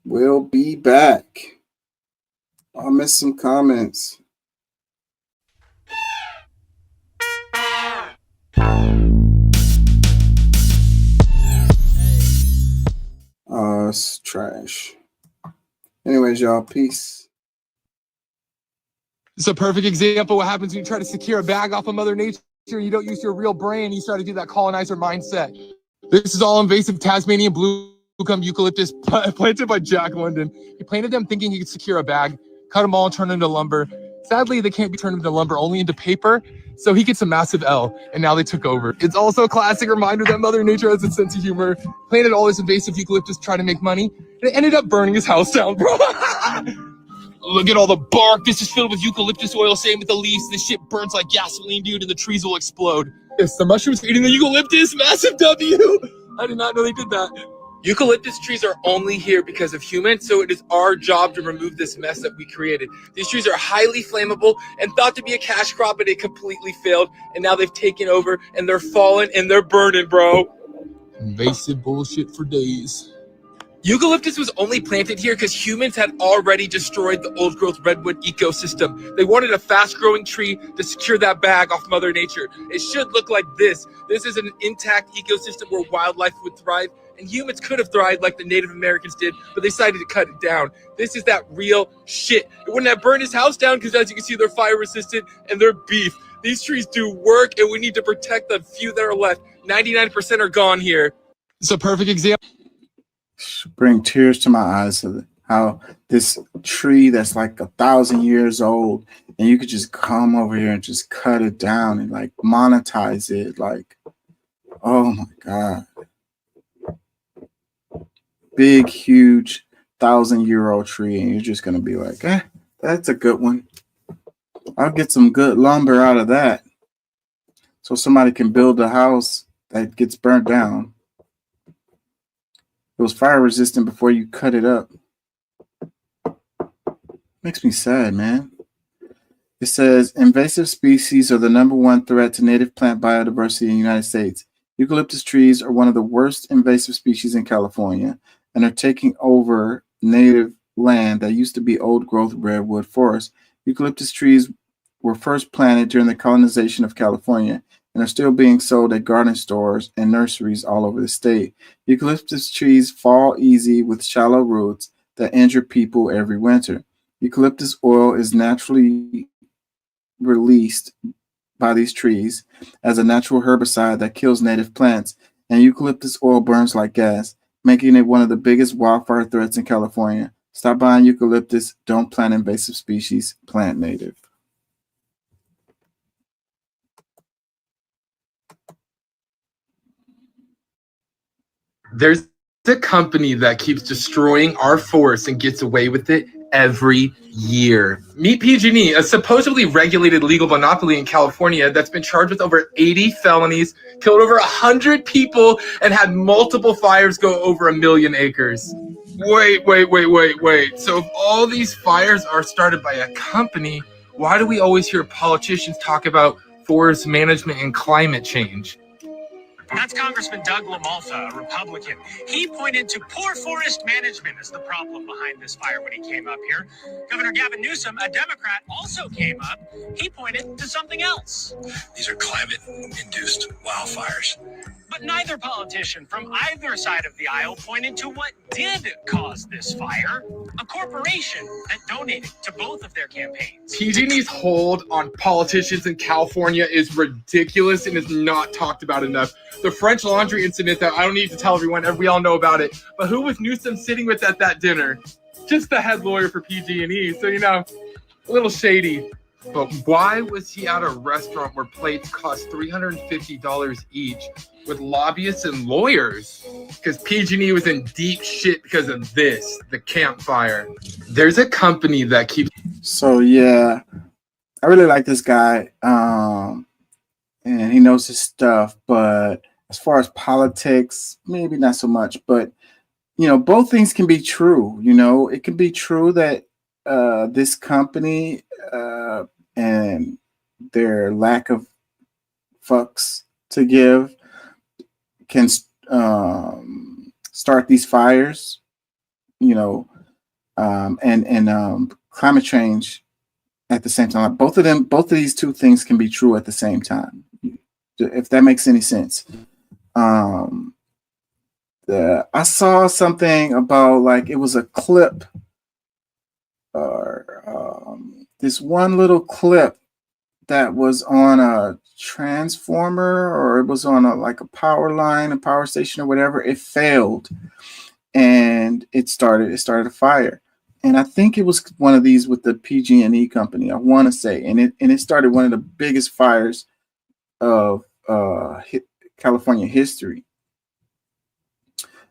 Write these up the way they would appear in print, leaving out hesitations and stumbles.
We'll be back. I missed some comments. It's trash. Anyways, y'all, peace. It's a perfect example of what happens when you try to secure a bag off of Mother Nature and you don't use your real brain. You start to do that colonizer mindset. This is all invasive Tasmanian blue gum eucalyptus planted by Jack London. He planted them thinking he could secure a bag, cut them all and turn them into lumber. Sadly, they can't be turned into lumber, only into paper. So he gets a massive L, and now they took over. It's also a classic reminder that Mother Nature has a sense of humor. Planted all this invasive eucalyptus to try to make money, and it ended up burning his house down, bro. Look at all the bark. This is filled with eucalyptus oil. Same with the leaves. This shit burns like gasoline, dude, and the trees will explode. Yes, the mushrooms eating the eucalyptus. Massive W. I did not know they did that. Eucalyptus trees are only here because of humans, so it is our job to remove this mess that we created. These trees are highly flammable and thought to be a cash crop, but it completely failed, and now they've taken over, and they're falling, and they're burning, bro. Invasive bullshit for days. Eucalyptus was only planted here because humans had already destroyed the old-growth redwood ecosystem. They wanted a fast-growing tree to secure that bag off Mother Nature. It should look like this. This is an intact ecosystem where wildlife would thrive, and humans could have thrived like the Native Americans did, but they decided to cut it down. This is that real shit. It wouldn't have burned his house down because, as you can see, they're fire-resistant and they're beef. These trees do work, and we need to protect the few that are left. 99% are gone here. It's a perfect example. Bring tears to my eyes of how this tree that's like 1,000 years old, and you could just come over here and just cut it down and like monetize it. Like, oh my God. Big, huge 1,000-year-old tree, and you're just going to be like, that's a good one. I'll get some good lumber out of that. So somebody can build a house that gets burnt down. It was fire resistant before you cut it up. Makes me sad, man. It says invasive species are the #1 threat to native plant biodiversity in the United States. Eucalyptus trees are one of the worst invasive species in California and are taking over native land that used to be old-growth redwood forest. Eucalyptus trees were first planted during the colonization of California and are still being sold at garden stores and nurseries all over the state. Eucalyptus trees fall easy with shallow roots that injure people every winter. Eucalyptus oil is naturally released by these trees as a natural herbicide that kills native plants, and eucalyptus oil burns like gas, making it one of the biggest wildfire threats in California. Stop buying eucalyptus. Don't plant invasive species. Plant native. There's a company that keeps destroying our forests and gets away with it every year. Meet PG&E, a supposedly regulated legal monopoly in California that's been charged with over 80 felonies, killed over 100 people, and had multiple fires go over 1 million acres. Wait. So if all these fires are started by a company, why do we always hear politicians talk about forest management and climate change? That's Congressman Doug LaMalfa, a Republican. He pointed to poor forest management as the problem behind this fire when he came up here. Governor Gavin Newsom, a Democrat, also came up. He pointed to something else. These are climate-induced wildfires. But neither politician from either side of the aisle pointed to what did cause this fire, a corporation that donated to both of their campaigns. PG&E's hold on politicians in California is ridiculous and is not talked about enough. The French Laundry incident that I don't need to tell everyone, we all know about it. But who was Newsom sitting with at that dinner? Just the head lawyer for PG&E, so a little shady. But why was he at a restaurant where plates cost $350 each with lobbyists and lawyers? Because PG&E was in deep shit because of this, the campfire. There's a company that keeps... So, yeah, I really like this guy, and he knows his stuff. But as far as politics, maybe not so much. But, both things can be true. It can be true that this company and their lack of fucks to give can start these fires. and climate change at the same time. Both of these two things can be true at the same time, if that makes any sense. I saw something about, like, it was a clip, or this one little clip that was on a transformer, or it was on like a power line, a power station or whatever. It failed, and it started a fire. And I think it was one of these with the PG&E company, I want to say, and it started one of the biggest fires of California history.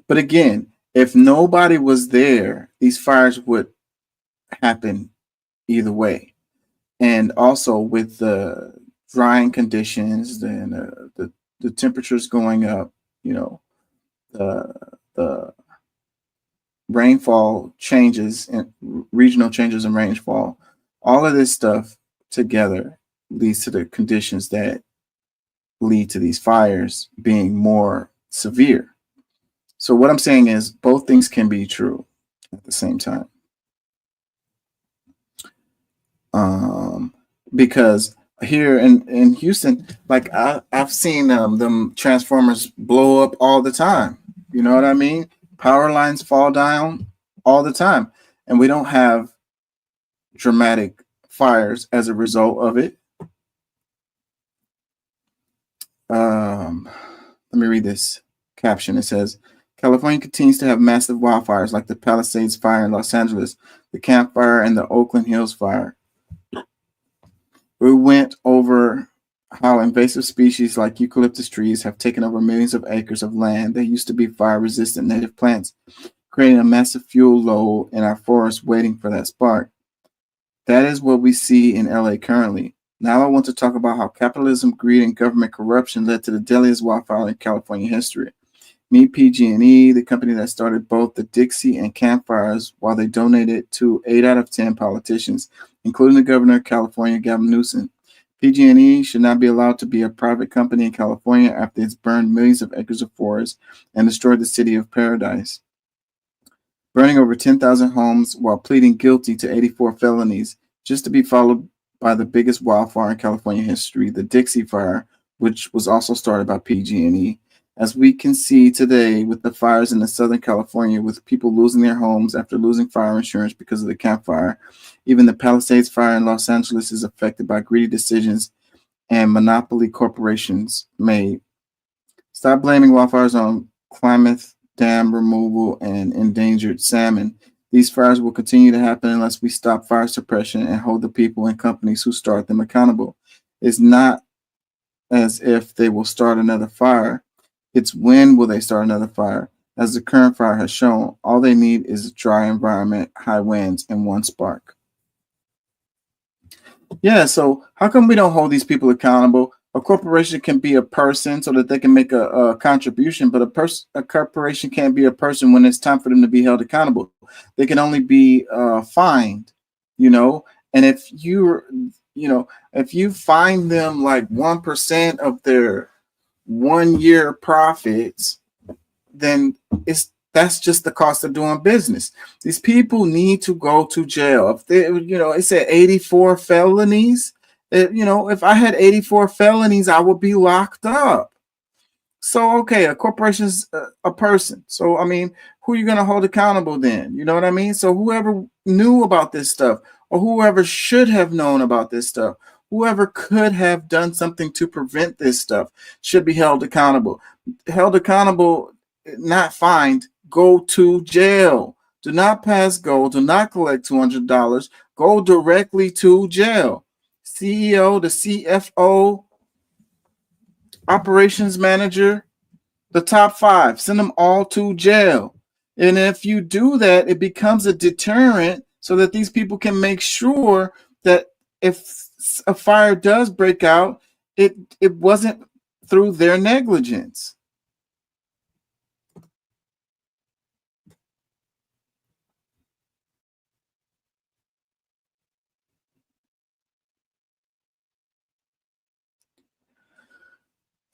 But again, if nobody was there, these fires would happen either way. And also with the drying conditions, and the temperatures going up, the rainfall changes and regional changes in rainfall, all of this stuff together leads to the conditions that lead to these fires being more severe. So what I'm saying is both things can be true at the same time. Because here in Houston, like I've seen them transformers blow up all the time. You know what I mean? Power lines fall down all the time, and we don't have dramatic fires as a result of it. Let me read this caption. It says, California continues to have massive wildfires like the Palisades fire in Los Angeles, the Camp Fire, and the Oakland Hills fire. We went over how invasive species like eucalyptus trees have taken over millions of acres of land that used to be fire-resistant native plants, creating a massive fuel load in our forests waiting for that spark. That is what we see in LA currently. Now I want to talk about how capitalism, greed, and government corruption led to the deadliest wildfire in California history. Meet PG&E, the company that started both the Dixie and Camp Fires, while they donated to 8 out of 10 politicians, including the governor of California, Gavin Newsom. PG&E should not be allowed to be a private company in California after it's burned millions of acres of forest and destroyed the city of Paradise, burning over 10,000 homes while pleading guilty to 84 felonies, just to be followed by the biggest wildfire in California history, the Dixie Fire, which was also started by PG&E. As we can see today with the fires in Southern California, with people losing their homes after losing fire insurance because of the Camp Fire, even the Palisades fire in Los Angeles is affected by greedy decisions and monopoly corporations made. Stop blaming wildfires on climate, dam removal, and endangered salmon. These fires will continue to happen unless we stop fire suppression and hold the people and companies who start them accountable. It's not as if they will start another fire. It's when will they start another fire. As the current fire has shown, all they need is a dry environment, high winds, and one spark. Yeah, so how come we don't hold these people accountable? A corporation can be a person so that they can make a contribution, but a corporation can't be a person when it's time for them to be held accountable. They can only be fined, and if if you fine them like 1% of their 1 year profits, then that's just the cost of doing business. These people need to go to jail. If they, it said 84 felonies. If I had 84 felonies, I would be locked up. So, okay, a corporation is a person. So, I mean, who are you going to hold accountable then? You know what I mean? So whoever knew about this stuff, or whoever should have known about this stuff, whoever could have done something to prevent this stuff should be held accountable. Held accountable, not fined, go to jail. Do not pass go. Do not collect $200. Go directly to jail. CEO, the CFO, operations manager, the top 5, send them all to jail. And if you do that, it becomes a deterrent so that these people can make sure that if a fire does break out, it wasn't through their negligence.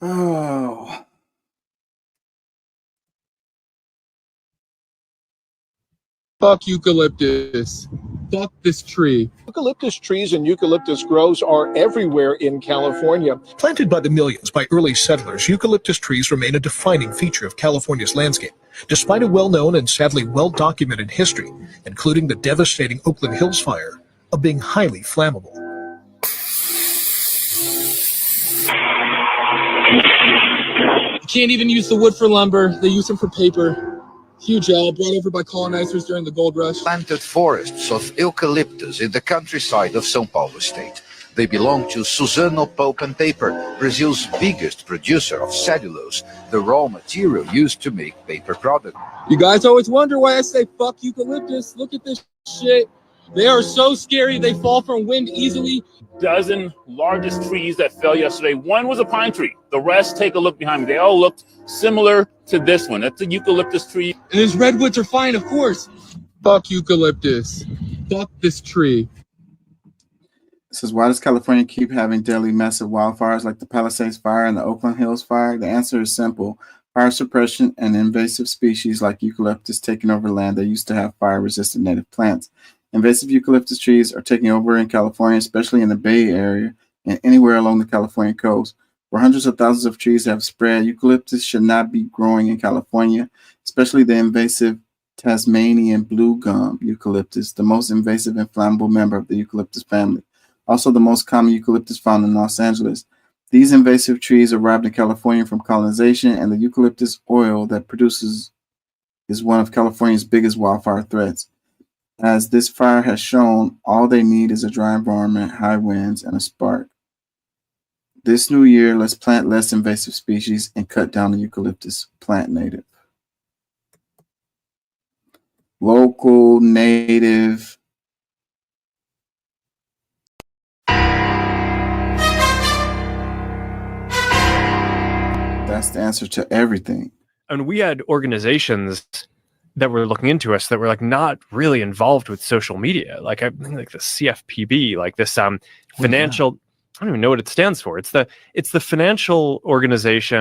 Oh. Fuck eucalyptus. Fuck this tree. Eucalyptus trees and eucalyptus groves are everywhere in California. Planted by the millions by early settlers, eucalyptus trees remain a defining feature of California's landscape, despite a well-known and sadly well-documented history, including the devastating Oakland Hills fire, of being highly flammable. You can't even use the wood for lumber. They use them for paper. Huge owl brought over by colonizers during the gold rush. Planted forests of eucalyptus in the countryside of São Paulo state. They belong to Suzano Pulp and Paper, Brazil's biggest producer of cellulose, the raw material used to make paper products. You guys always wonder why I say fuck eucalyptus. Look at this shit. They are so scary. They fall from wind easily. Dozen largest trees that fell yesterday. One was a pine tree. The rest, take a look behind me. They all looked similar to this one. That's a eucalyptus tree. And these redwoods are fine, of course. Fuck eucalyptus. Fuck this tree. It says, why does California keep having deadly massive wildfires like the Palisades fire and the Oakland Hills fire? The answer is simple. Fire suppression and invasive species like eucalyptus taking over land that used to have fire-resistant native plants. Invasive eucalyptus trees are taking over in California, especially in the Bay Area and anywhere along the California coast. Where hundreds of thousands of trees have spread, eucalyptus should not be growing in California, especially the invasive Tasmanian blue gum eucalyptus, the most invasive and flammable member of the eucalyptus family. Also the most common eucalyptus found in Los Angeles. These invasive trees arrived in California from colonization, and the eucalyptus oil that produces is one of California's biggest wildfire threats. As this fire has shown, all they need is a dry environment, high winds, and a spark. This new year, let's plant less invasive species and cut down the eucalyptus. Plant native. Local, native. That's the answer to everything. And we had organizations that were looking into us that were like not really involved with social media. Like I think like the CFPB, like this financial, I don't even know what it stands for. It's the financial organization